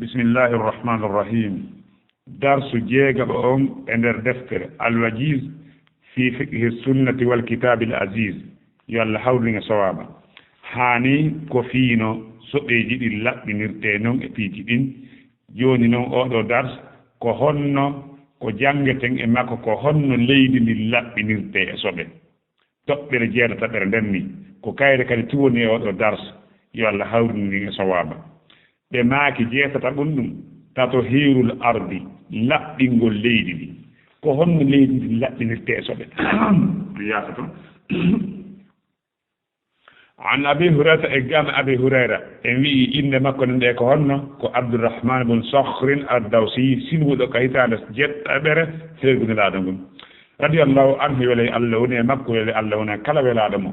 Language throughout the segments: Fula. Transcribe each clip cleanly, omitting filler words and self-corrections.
bismillahi irrahmani irrahim darsu jeegaɓo on e nder deftere alwajiz fi fiqhi sunnati wal kitabil aziz yo Allah hawringa sawaba hani ko fiino soɓeji ɗi laɓɓinirte noon e piiji ɗin joni noon oɗo dars ko honno ko jangeten e makko ko honno leydi ndi laɓɓinirte e soɓe toɓɓere jeetataɓere nden ni ko kayre kadi tuwoni e oɗo dars yo Allah hawrini e sawaba ɓe maaki jeetata ɗum tato hiirul ardi laɓɓingol leydi ndi ko honno leydi ndi laɓɓinirte e soɓe yaata toon an abi hurayrata e gam abi hurayra en wii inde makko ne nde ko honno ko abdourahman bun sokhrin addawsi silwuɗo ka hitande jeɗɗaɓere feegunelaaɗo ngun radiallahu anhu wele allah woni e makko wele allah woni kala welaaɗo mo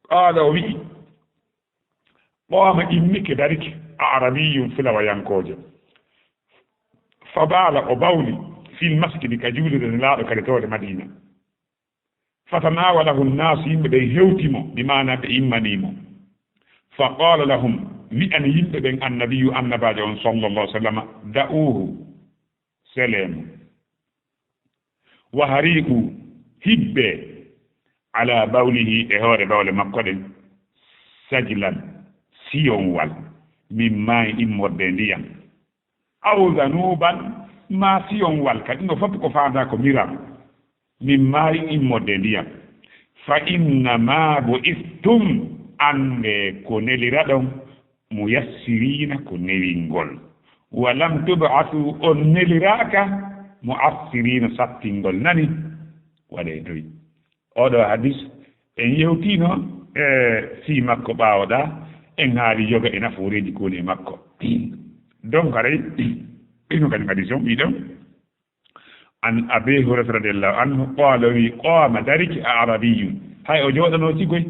qaala o wii ɓooma immike darike arabiyum filawayankoojo fa baala o bawli fil masjidi ka juulide ne laaɗo kadi towde madina fatanawalahu nnasu yimɓe ɓe hewtimo bi mana ɓe immanimo fa qala lahum wi'an yimɓe ɓen annabiyu annabajo on sallallah sallam da'uhu selemo wa hariqu hibbe ala bawlihi e hoore bawle makko ɗen sajlan siyonwal min maayi immorde ndiyam aw zanuban ma siyonwal kadi no fof ko faanda ko miram min maayi immorde ndiyam fa inna ma bo istum ande ko nelira ɗon muyassirina ko newingol walam tub'atu on neliraka mu'assirina sattingol nani waɗe doyi oɗo hadis en yewtino e si makko ɓawoɗa en haali yoga e nafooreji koni e makko donc aray ino kadi hadis on ɓiɗon an abi hurairata radiallahu anhu qala wi qama dariki arabiyun hay o jooɗano sigoy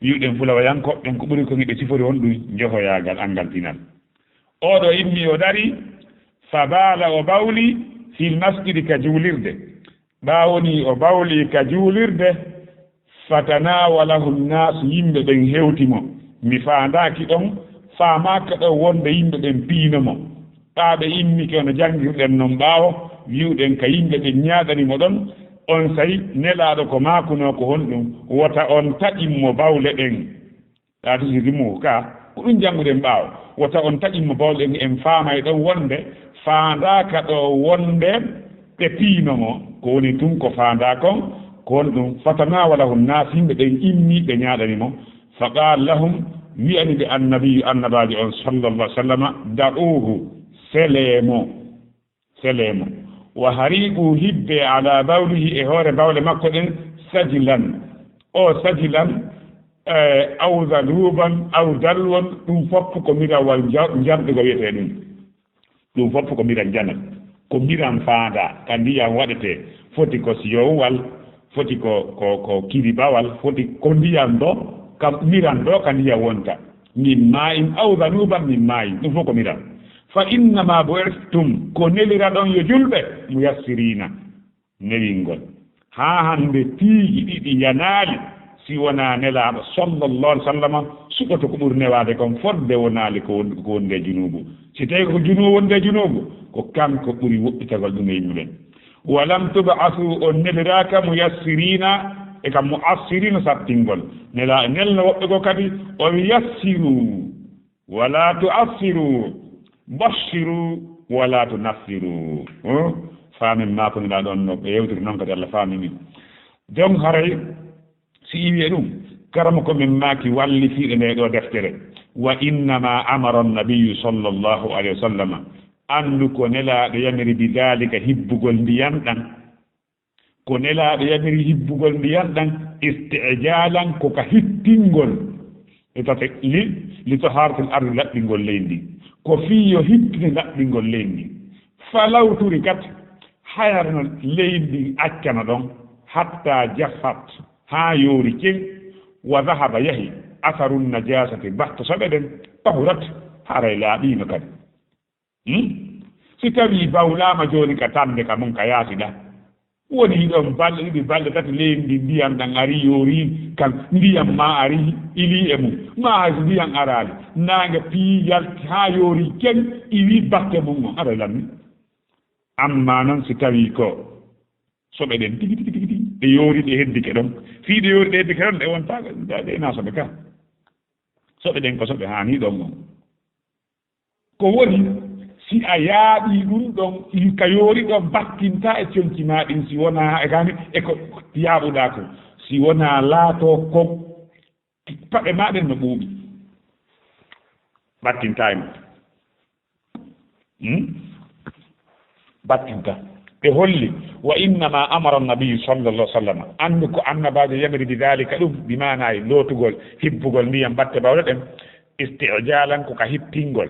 wiwɗen fulawayankoɓɓen ko ɓuri ko ngiɓe sifori on ɗum jehoyagal angal tinal oɗo immi o dari fa baala o bawli fil masjidi ka juulirde ɓawoni o bawli ka juulirde fatanawalahu nnasu yimɓe ɓen hewtimo mi faandaki ɗon faamaka ɗo wonde yimɓe ɓen piinomo ɓaaɓe immike ono janngirɗen noon ɓaawo wiwɗen ka yimɓe ɓe ñaaɗanimo ɗon on sayi nelaaɗo ko maakuno ko honɗum wota on taƴimmo bawle ɗen ɗaatisidimu ka ko ɗum jannguɗen ɓaawo wota on taƴimmo bawle ɗen en faamay ɗon wonde faandaka ɗo wonde ɓe piinomo ko woni tun ko faanda kon ko honɗum fatanawalahu nnas yimɓe ɓen immi ɓe ñaaɗanimo fa qala lahum wiyani ɓe annabiyu annabaji on sallallah sallama da'uhu selemo wa hariqu hibbe ala bawlihi e hoore bawle makko ɗen sajilan aw zaluban aw dalwon ɗum fopp ko mirawal jarɗugo wiyete ɗum fopp ko mira janat ko miran faanda ka ndiyam waɗete foti ko siyowwal foti ko kiribawal foti ko ndiyam ɗo kam miran ɗo ka ndiyam wonta min ma'in aw zanuban min ma'in ɗum fof ko miran fa innama bu'ithtum ko nelira ɗon yo julɓe muyassirina newingol ha hande piiji ɗiɗi yanaali si wona nelaaɗo sallallahu alih w sallam suɓoto ko ɓuri newade kon fodde wonaali ko wonde junubu si tawi ko junubu wonde junubu ko kanko ɓuri woɗɗitagol ɗum e yimɓe walam tub'athu on neliraka muyassirina e kam mu'assirina sattingol nelno woɓɓe ko kadi on yassiru wala tu'assiru bashiru wala tunassiru faamin ma ko nila ɗon no ɓe yewtiri noon kadi Allah faami min donc haray si iwiye ɗum karama komin maaki wallifiiɗe nde ɗo deftere wa innama amara annabiyu sallllahu alayhi wa sallam anndu ko nelaaɗo yamiri bidalika hibbugol ndiyan ɗan ko nelaaɗo yamiri hibbugol ndiyan ɗan istijalan ko ka hittingol e tate li taharatil ardi laɓɓingol leydi ko fiyo hittine laɓɓingol leydi falawturi kat hayarno leydi accana ɗon hatta jaffat ha yoori ceng wa dahaba yahi atharu najasati batta soɓe ɗen tahurat haray laaɓino kadi si tawi bawlama joni ka tande ka mum ka yaasiɗa woni ɗon balɗe ɗiɗi balɗe tati leydi ndiyam ɗan ari yoori kan ndiyam ma ari ili e mum ma hay so ndiyam araali naange pii yalti haa yoori ken iwi batte mum on aɗa lammi amma noon si tawi ko soɓe ɗen tigi tigi tigi ɗe yoori ɗe heddike ɗon fii ɗe yoori ɗe heddike ɗon ɗe wonta ɗe na soɓe ka soɓe ɗen ko soɓe haani ɗon on ko woni si a yaaɓii ɗum ɗon ka yoori ɗon battinta e coñci ma ɗin si wonaa e gani e ko yaaɓuɗaa ko si wonaa laatoo ko paɓe ma ɗen no ɓuuɓi battinta e ma battinta ɓe holli wa innama amara annabiyu sallallah sallam anndu ko annabajo yamiri bi dalika ɗum bimana e lootugol hibbugol ndiyam batte bawɗe ɗen istijalan ko ka hippingol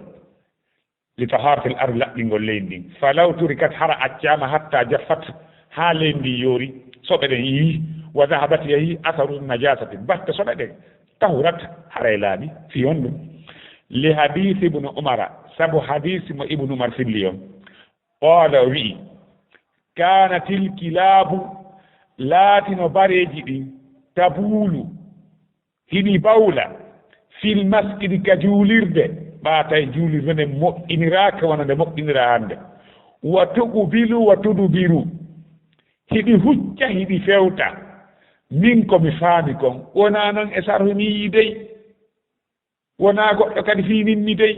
litaharatil ardi laɓɓingol leydi ndin falaw turikat hara accama hatta jaffat ha leydi ndi yoori soɓe ɗen yii wa dahabat yahi atharu najasati batte soɓe ɗen tahurat haray laaɓi fi on ɗum li hadith ibnu umara sabu hadith mo ibnu umar filli on qala wi'i kanatil kilabu laatino bareji ɗin tabulu hini bawla fil masjidi ka juulirde ɓaata e juulirde nde moƴƴiniraaka wona nde moƴƴinira hannde wa tuqbilu wa tudbiru hiɗi hucca hiɗi fewta min komi faami kon wonaa noon e sarhunii dey wonaa goɗɗo kadi fiininmi dey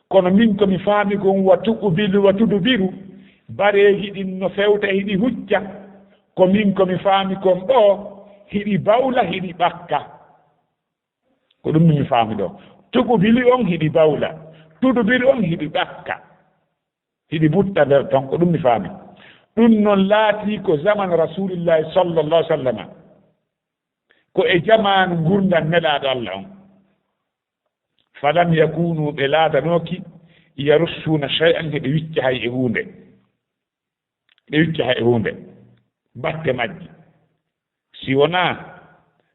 kono min komi faami kon wa tuqbilu wa tudbiru bareeji ɗin no fewta hiɗi hucca ko min komi faami kon ɗo hiɗi bawla hiɗi ɓakka ko ɗum mi faami ɗo tuqbili on hiɗi bawla tudbiri on hiɗi ɓakka hiɗi butta nder ton ko ɗum mi faami ɗum noon laatii ko zaman rasulillahi sallallahu sallam ko e jamanu gurdan nelaaɗo Allah on falam yakunu ɓe laadanooki yarussuna shay'an heɓe wicca hay e huunde ɓe wicca hay e huunde batte majji si wonaa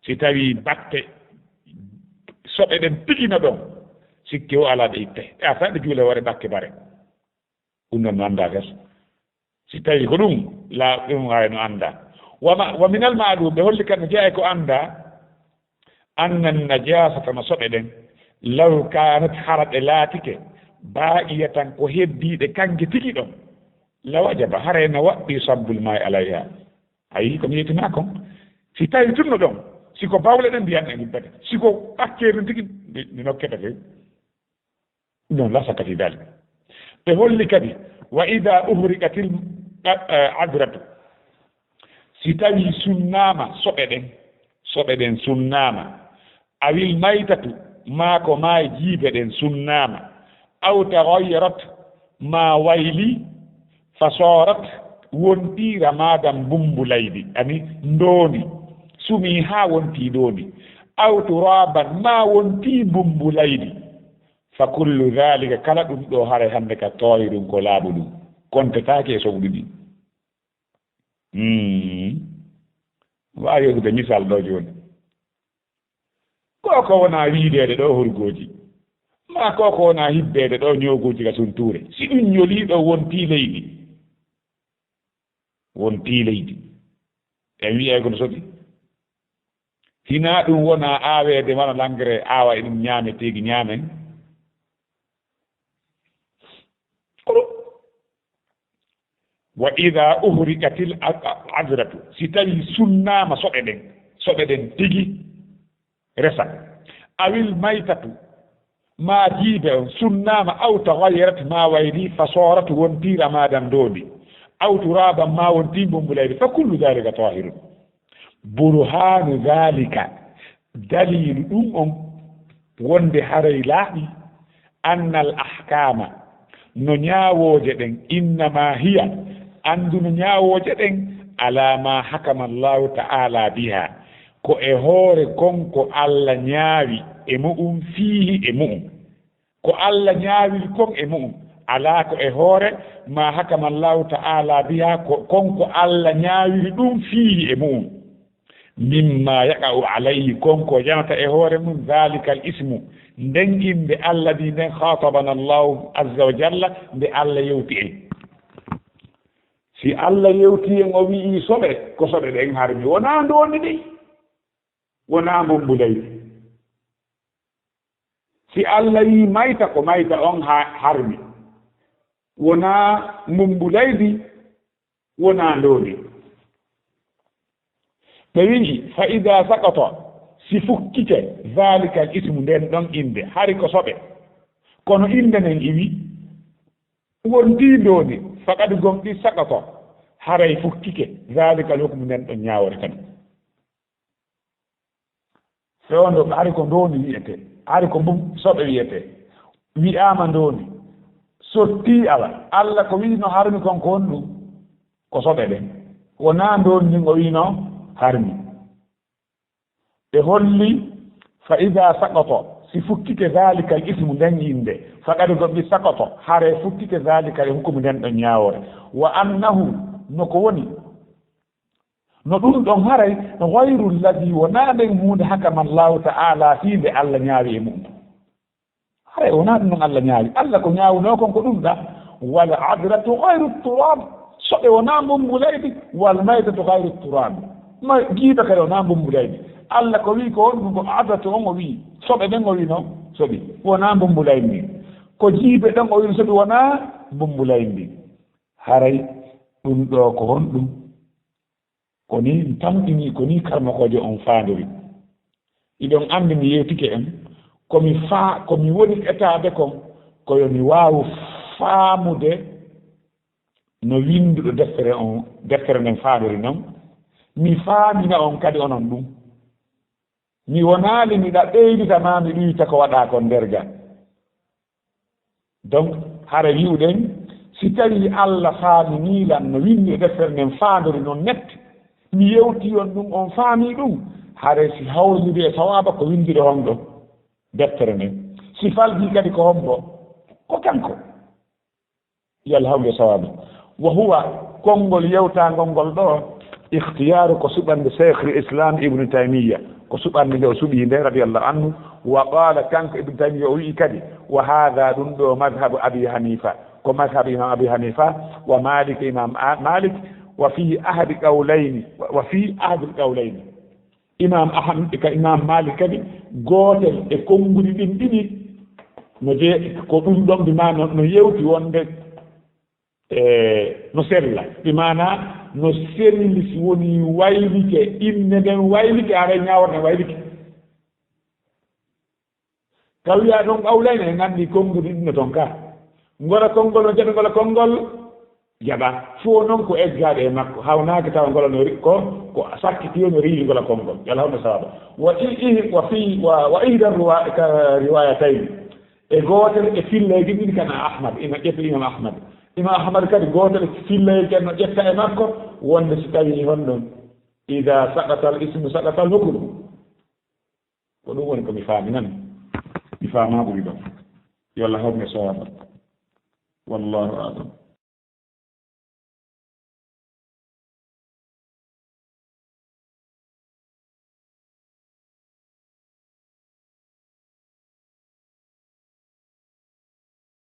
si tawi batte soɓe ɗen tigina ɗon sikki o alaa ɓe itte e a tan ɗe juule wore bakke bare ɗum noon no annda gas si tawi ko ɗum laa ɗum waawi no annda wa minal ma'lum ɓe holli kan no jeya ko annda anna najasata no soɓe ɗen law kanat hara ɗe laatike baaqiya tan ko heddiiɗe kanke tigi ɗon la wajaba hara no waɗɗi sabbul maayi alayha ayi ko mi yettinaa kon si tawi tunno ɗon siko bawle ɗen mbiyan ɗen yibbete siko ɓakkeeɗen tigi mi nokketa fe ɗum lasaka fi dalik ɓe holli kadi wa ida uhriqatil adratu si tawi sunnaama soɓe ɗen sunnaama awil maytatu maa ko maa jiibe ɗen sunnaama aw tagayyarat ma wayli fa sorat wontiira madam bumbulaydi ani ndooni sumi haa wontii ɗooni aw turaban ma wontii bumbulaydi fa kullu dhalika kala ɗum ɗo hare hannde ka tooyi ɗum ko laaɓu ɗum kontetaake e sohdu ɗi waawi yogude misal ɗo jooni ko wonaa wiideede ɗo horgooji ma ko wonaa hibbeede ɗo ñoogooji ka suntuure si ɗum ñolii ɗo wontii leydi en wiyee ko no soɓi hinaa ɗum wonaa aaweede wona l'engrais aawa e ɗum ñaameteegi ñaamen wa ida uhriqatil adratu si tawi sunnaama soɓe ɗen tigi resa awil maytatu ma jiibe on sunnaama aw tagayyarat ma wayli fa sooratu wontiira maɗan ndondi aw turaban ma wontii mbombulayde fa kullu dalika tahirun burhanu dalika dalilu ɗum on wonde haray laaɓi anna al ahkama no ñaawooje ɗen innama hiya anndu no ñaawooje ɗen ala ma hakama allahu ta'ala biha ko e hoore konko Allah ñaawi e mu'um fiihi e mu'um ko Allah ñaawiri kon e mu'um alaa ko e hoore ma hakama allahu ta'ala biha ko konko Allah ñaawiri ɗum fiihi e mu'um mimma yaqa'u alayhi konko janata e hoore mum dhalika al ismu nden inde Allah ɗi nden khatabana allahu azza wa jalla nde Allah yewti en si Allah yewti en o wi'i soɓe ko soɓe ɗen harmi wona ndoni ɗi wona mbumbulaydi si Allah yi mayta ko mayta on harmi wona mbumbulaydi wona ndoni ɓe wi'i fa ida sakata si fukkite zalika al ismu nden ɗon inde hari ko soɓe kono inde nen iwi wonti ndoni faqad gomɗi sakata haray fukkike zalika al hukmu nden ɗon ñawore kadi fewndo hari ko ndoni wiyete hari ko soɓe wiyete wi'ama ndoni sotti ala Allah ko wino harmi kon ko honɗum ko soɓe ɗen wona ndoni ndin o wino harmi ɓe holli fa ida sakata si fukkike zalika al ismu nden inde faqad gomɗi sakata hare fukkike zalika al hukmu nden ɗon ñawore wa annahu noko woni no ɗum ɗon haray gayru lladi wona ɗen hunde hakama allahu ta'ala fiinde Allah ñaawi e mum haray wona ɗum ɗon Allah ñaawi Allah ko ñaawno kon ko ɗum ɗa wal adratu gayru turab soɓe wona mbumbulaydi wal maytatu gayru turab ma jiiɓe kadi wona mbumbulaydi Allah ko wi ko on ko adratu on o wi soɓe ɗen o wi noon soɓi wona mbumbulaydi ko jiiɓe ɗen o wi soɓi wona mbumbulaydi haray ɗum ɗo ko honɗum koni tamɗini koni karmakojo on faandori iɗon andi mi yewtike en komi woni etaɓe kon koyo mi waawu faamude no winduɗo deftere nden faandori noon mi faamina on kadi onon ɗum mi wonaali miɗa ɓeyditama mi ɗuyta ko waɗa kon nder ga donc hara wi'uɗen si tawi Allah faaminiilan no windi e deftere nden faandori noon netti mi yewti on ɗum on faami ɗum hare si hawridi e sawaba ko windiɗo hon ɗo deftere nden si faldi kadi ko hombo ko kanko yalla hawde sawaba wa huwa konngol yewtangol ngol ɗo ikhtiyaru ko suɓande cheikh l'islam ibnu taymiya ko suɓande nde o suɓi nde radiallahu anhu wa qala kanko ibnu taymiya o wi'i kadi wa hada ɗum ɗo madhabu abi hanifa ko madhabu imam abi hanifa wa malik imam malik وفي أحد قولين إمام أحمد كإمام مالك كذي قاتل إكمل من دني نجى كتوم دم بمعنى نيوتي وندك نسرلا بمعنى نسرل سوني وايلك إن دم وايلك أرينا ورنا وايلك kalau ya dong أولين نعم كمل من دونكا ngora kongol no jado ngora kongol jaba fo non ko eggade e makko hawnaka taw ngol no ko sakkiti no riili ngol kongol yalla hawna sawaba wa ida riwayatayn e gotel e fille gidi kana ahmad ina jetti imam ahmad kadi gotel fille kenno jetta e makko wonde si tawi honnon ida saqata al ismu saqata al hukm ko ɗum woni ko mi faami nan mi faama ɓuri ɗon yalla hawna sawaba wallahu a'lam